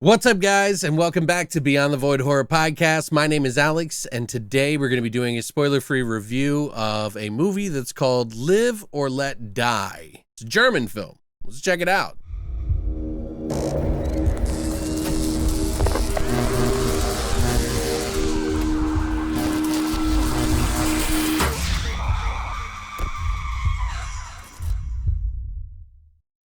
What's up, guys, and welcome back to Beyond the Void Horror Podcast. My name is Alex, and today we're going to be doing a spoiler-free review of a movie that's called Live or Let Die. It's a German film. Let's check it out.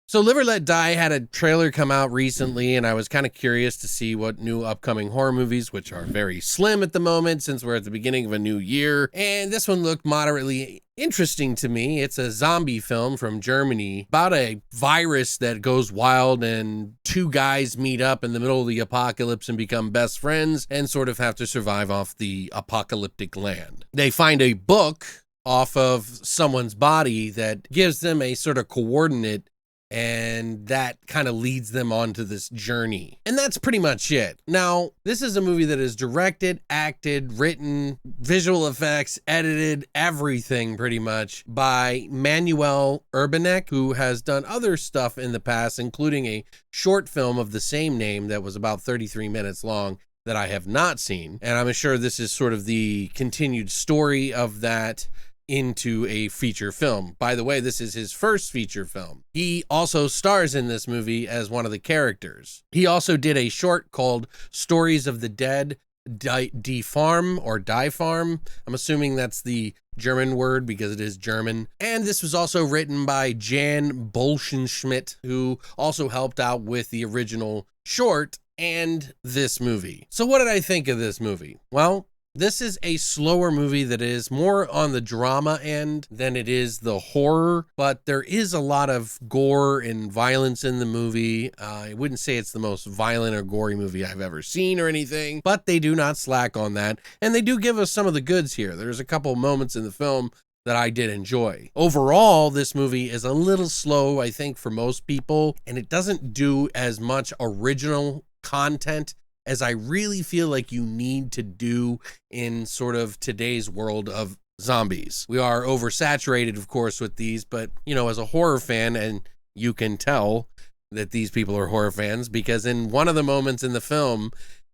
So Live or Let Die had a trailer come out recently, and I was kind of curious to see what new upcoming horror movies, which are very slim at the moment since we're at the beginning of a new year, and this one looked moderately interesting to me. It's a zombie film from Germany about a virus that goes wild, and two guys meet up in the middle of the apocalypse and become best friends and sort of have to survive off the apocalyptic land. They find a book off of someone's body that gives them a sort of coordinate, and that kind of leads them onto this journey. And that's pretty much it. Now, this is a movie that is directed, acted, written, visual effects, edited, everything pretty much by Manuel Urbanek, who has done other stuff in the past, including a short film of the same name that was about 33 minutes long that I have not seen. And I'm sure this is sort of the continued story of that into a feature film. By the way, this is his first feature film. He also stars in this movie as one of the characters. He also did a short called Stories of the Dead, Die Farm or Die Farm. I'm assuming that's the German word because it is German. And this was also written by Jan Bolschenschmidt, who also helped out with the original short and this movie. So what did I think of this movie? Well, this is a slower movie that is more on the drama end than it is the horror, but there is a lot of gore and violence in the movie. I wouldn't say it's the most violent or gory movie I've ever seen or anything, but they do not slack on that, and they do give us some of the goods here. There's a couple moments in the film that I did enjoy. Overall, this movie is a little slow, I think, for most people, and it doesn't do as much original content as I really feel like you need to do in sort of today's world of zombies. We are oversaturated, of course, with these, but, you know, as a horror fan, and you can tell that these people are horror fans, because in one of the moments in the film,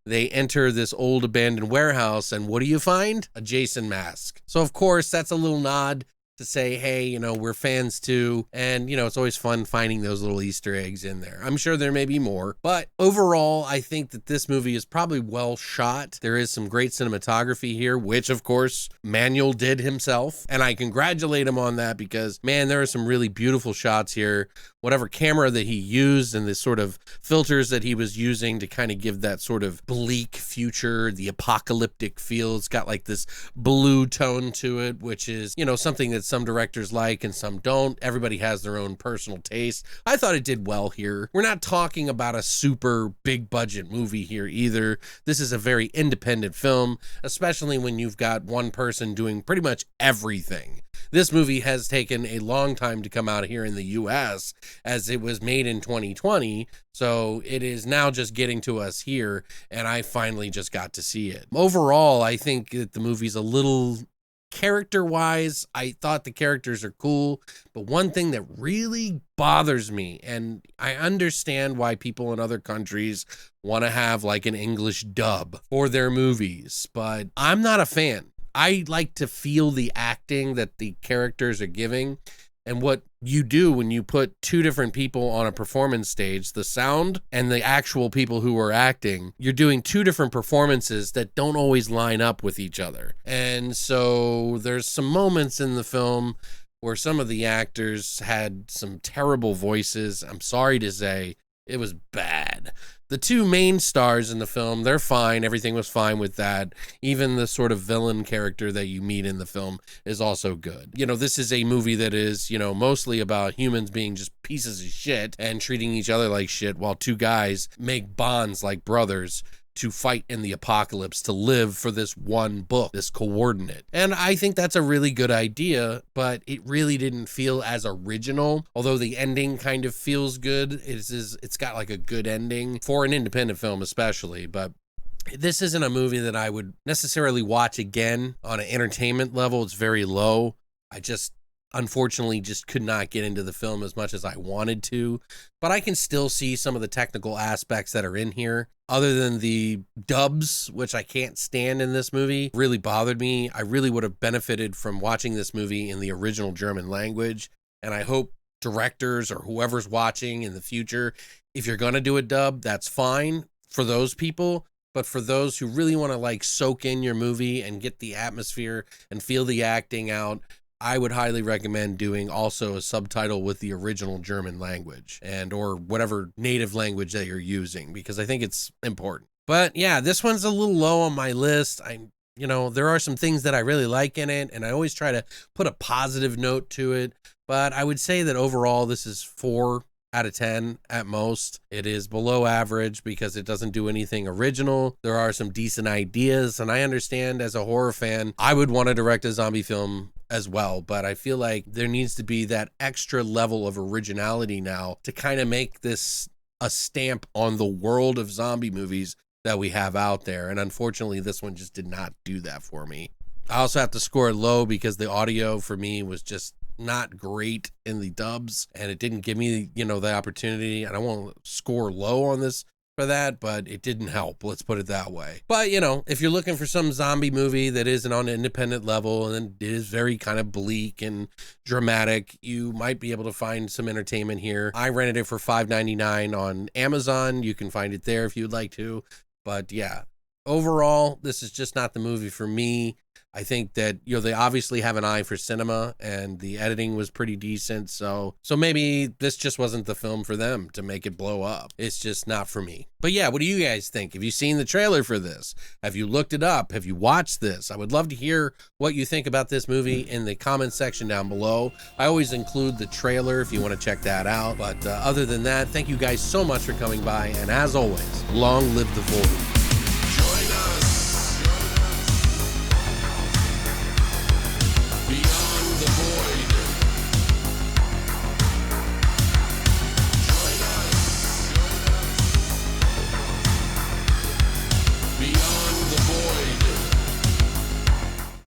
they enter this old abandoned warehouse, and what do you find? A Jason mask. So, of course, that's a little nod to say, hey, you know, we're fans too. And, you know, it's always fun finding those little Easter eggs in there. I'm sure there may be more, but overall, I think that this movie is probably well shot. There is some great cinematography here, which of course Manuel did himself. And I congratulate him on that because, man, there are some really beautiful shots here. Whatever camera that he used and the sort of filters that he was using to kind of give that sort of bleak future, the apocalyptic feel. It's got like this blue tone to it, which is, you know, something that some directors like and some don't. Everybody has their own personal taste. I thought it did well here. We're not talking about a super big budget movie here either. This is a very independent film, especially when you've got one person doing pretty much everything. This movie has taken a long time to come out here in the US, as it was made in 2020, so it is now just getting to us here, and I finally just got to see it. Overall, I think that the movie's a little character-wise, I thought the characters are cool, but one thing that really bothers me, and I understand why people in other countries want to have like an English dub for their movies, but I'm not a fan. I like to feel the acting that the characters are giving. And what you do when you put two different people on a performance stage, the sound and the actual people who are acting, you're doing two different performances that don't always line up with each other. And so there's some moments in the film where some of the actors had some terrible voices. I'm sorry to say, it was bad. The two main stars in the film, they're fine. Everything was fine with that. Even the sort of villain character that you meet in the film is also good. You know, this is a movie that is, you know, mostly about humans being just pieces of shit and treating each other like shit, while two guys make bonds like brothers to fight in the apocalypse, to live for this one book, this coordinate. And I think that's a really good idea, but it really didn't feel as original, although the ending kind of feels good. It's got like a good ending for an independent film especially, but this isn't a movie that I would necessarily watch again on an entertainment level. It's very low. unfortunately just could not get into the film as much as I wanted to, but I can still see some of the technical aspects that are in here. Other than the dubs, which I can't stand in this movie, really bothered me. I really would have benefited from watching this movie in the original German language, and I hope directors or whoever's watching in the future, if you're gonna do a dub, that's fine for those people. But for those who really want to like soak in your movie and get the atmosphere and feel the acting out, I would highly recommend doing also a subtitle with the original German language and or whatever native language that you're using, because I think it's important. But yeah, this one's a little low on my list. There are some things that I really like in it, and I always try to put a positive note to it. But I would say that overall, this is 4 out of 10 at most. It is below average because it doesn't do anything original. There are some decent ideas, and I understand as a horror fan, I would want to direct a zombie film as well, but I feel like there needs to be that extra level of originality now to kind of make this a stamp on the world of zombie movies that we have out there. And unfortunately, this one just did not do that for me. I also have to score it low because the audio for me was just not great in the dubs, and it didn't give me, the opportunity. And I won't score low on this for that, but it didn't help. Let's put it that way. But, if you're looking for some zombie movie that isn't on an independent level and it is very kind of bleak and dramatic, you might be able to find some entertainment here. I rented it for $5.99 on Amazon. You can find it there if you'd like to. But yeah, overall, this is just not the movie for me. I think that, they obviously have an eye for cinema, and the editing was pretty decent. So maybe this just wasn't the film for them to make it blow up. It's just not for me. But yeah, what do you guys think? Have you seen the trailer for this? Have you looked it up? Have you watched this? I would love to hear what you think about this movie in the comment section down below. I always include the trailer if you want to check that out. But other than that, thank you guys so much for coming by. And as always, long live the Volvo.